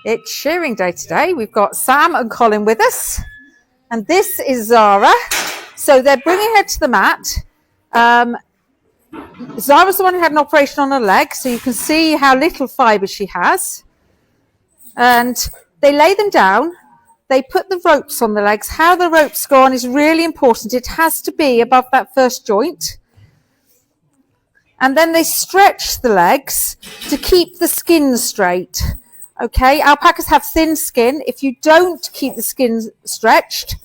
It's shearing day today. We've got Sam and Colin with us, and this is Zara. So they're bringing her to the mat. Zara's the one who had an operation on her leg, so you can see how little fibre she has. And they lay them down. They put the ropes on the legs. How the ropes go on is really important. It has to be above that first joint. And then they stretch the legs to keep the skin straight. Okay, alpacas have thin skin. If you don't keep the skin stretched,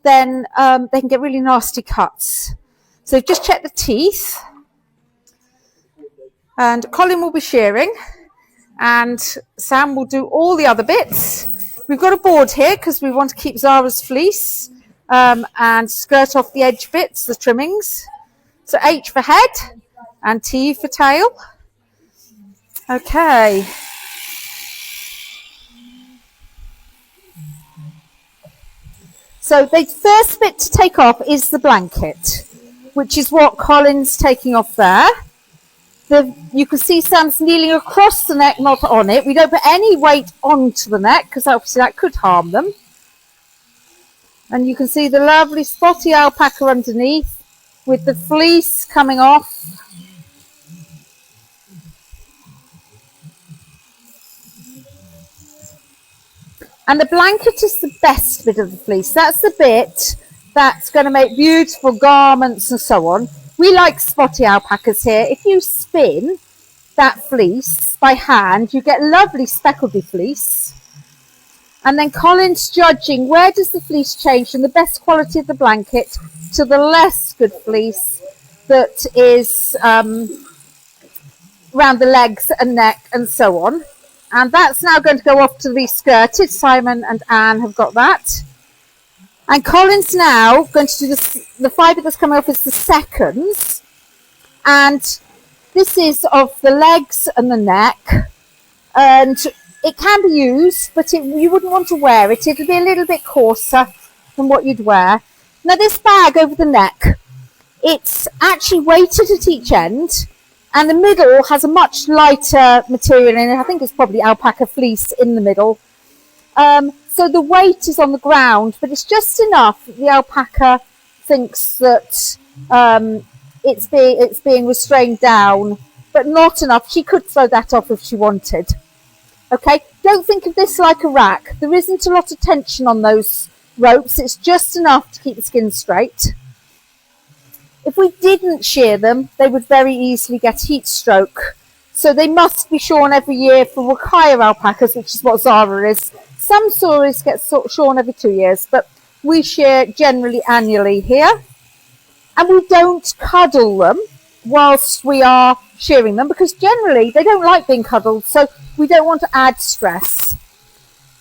then they can get really nasty cuts. So just check the teeth. And Colin will be shearing, and Sam will do all the other bits. We've got a board here because we want to keep Zara's fleece and skirt off the edge bits, the trimmings. So H for head and T for tail. Okay. So the first bit to take off is the blanket, which is what Colin's taking off there. You can see Sam's kneeling across the neck, not on it. We don't put any weight onto the neck because obviously that could harm them. And you can see the lovely spotty alpaca underneath with the fleece coming off. And the blanket is the best bit of the fleece. That's the bit that's going to make beautiful garments and so on. We like spotty alpacas here. If you spin that fleece by hand, you get lovely speckledy fleece. And then Colin's judging where does the fleece change from the best quality of the blanket to the less good fleece that is around the legs and neck and so on. And that's now going to go off to be skirted. Simon and Anne have got that. And Colin's now going to do the fibre that's coming off is the seconds. And this is of the legs and the neck. And it can be used, but you wouldn't want to wear it. It'll be a little bit coarser than what you'd wear. Now this bag over the neck, it's actually weighted at each end. And the middle has a much lighter material in it. I think it's probably alpaca fleece in the middle. So the weight is on the ground, but it's just enough that the alpaca thinks that it's being restrained down, but not enough. She could throw that off if she wanted. Okay, don't think of this like a rack. There isn't a lot of tension on those ropes. It's just enough to keep the skin straight. If we didn't shear them, they would very easily get heat stroke. So they must be shorn every year for Wakaya alpacas, which is what Zara is. Some Sauries get shorn every 2 years, but we shear generally annually here. And we don't cuddle them whilst we are shearing them, because generally they don't like being cuddled, so we don't want to add stress.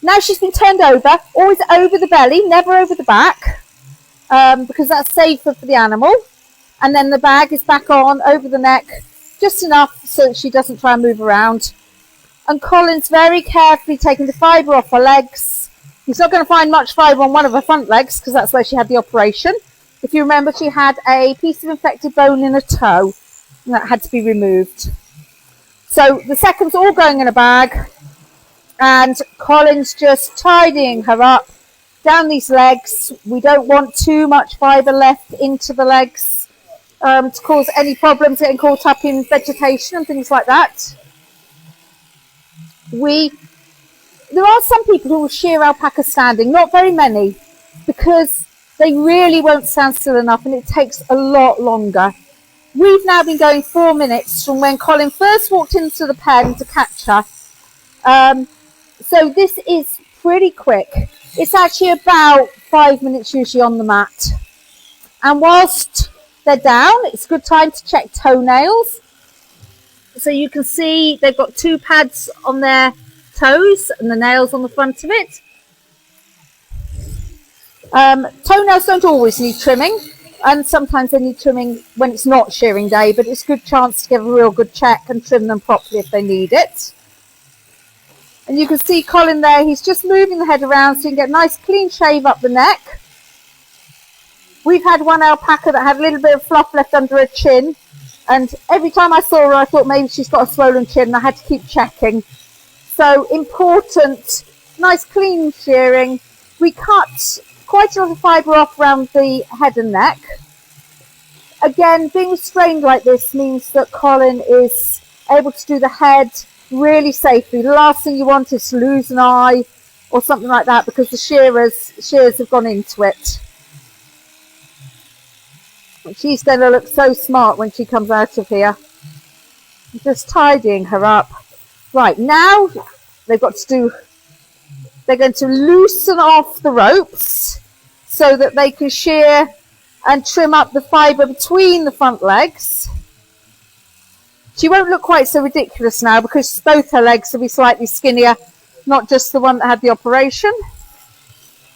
Now she's been turned over, always over the belly, never over the back, because that's safer for the animal. And then the bag is back on over the neck, just enough so that she doesn't try and move around. And Colin's very carefully taking the fibre off her legs. He's not going to find much fibre on one of her front legs because that's where she had the operation. If you remember, she had a piece of infected bone in her toe and that had to be removed. So the seconds all going in a bag, and Colin's just tidying her up down these legs. We don't want too much fibre left into the legs to cause any problems getting caught up in vegetation and things like that. There are some people who will shear alpaca standing, not very many, because they really won't stand still enough and it takes a lot longer. We've now been going 4 minutes from when Colin first walked into the pen to catch her. So this is pretty quick. It's actually about 5 minutes usually on the mat. And whilst they're down, it's a good time to check toenails. So you can see they've got 2 pads on their toes and the nails on the front of it. Toenails don't always need trimming, and sometimes they need trimming when it's not shearing day, but it's a good chance to give a real good check and trim them properly if they need it. And you can see Colin there, he's just moving the head around so you can get a nice clean shave up the neck. We've had one alpaca that had a little bit of fluff left under her chin, and every time I saw her I thought maybe she's got a swollen chin and I had to keep checking. So important, nice clean shearing. We cut quite a lot of fibre off around the head and neck. Again, being restrained like this means that Colin is able to do the head really safely. The last thing you want is to lose an eye or something like that because the shears have gone into it. She's going to look so smart when she comes out of here. I'm just tidying her up. Right, now they're going to loosen off the ropes so that they can shear and trim up the fibre between the front legs. She won't look quite so ridiculous now because both her legs will be slightly skinnier, not just the one that had the operation.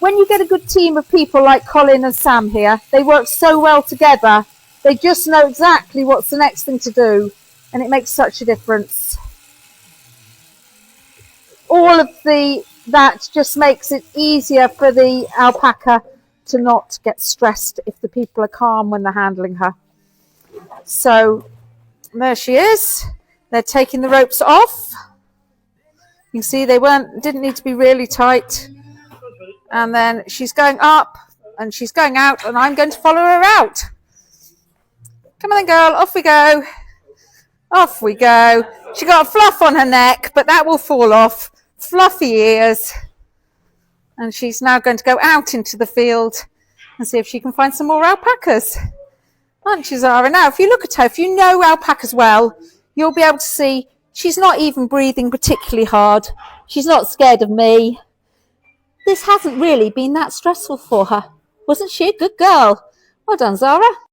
When you get a good team of people like Colin and Sam here, they work so well together. They just know exactly what's the next thing to do, and it makes such a difference. All of that just makes it easier for the alpaca to not get stressed if the people are calm when they're handling her. So there she is. They're taking the ropes off. You can see they didn't need to be really tight. And then she's going up and she's going out, and I'm going to follow her out. Come on then, girl, off we go. Off we go. She got a fluff on her neck, but that will fall off. Fluffy ears. And she's now going to go out into the field and see if she can find some more alpacas. Aren't you, Zara? Now, if you look at her, if you know alpacas well, you'll be able to see she's not even breathing particularly hard. She's not scared of me. This hasn't really been that stressful for her. Wasn't she a good girl? Well done, Zara.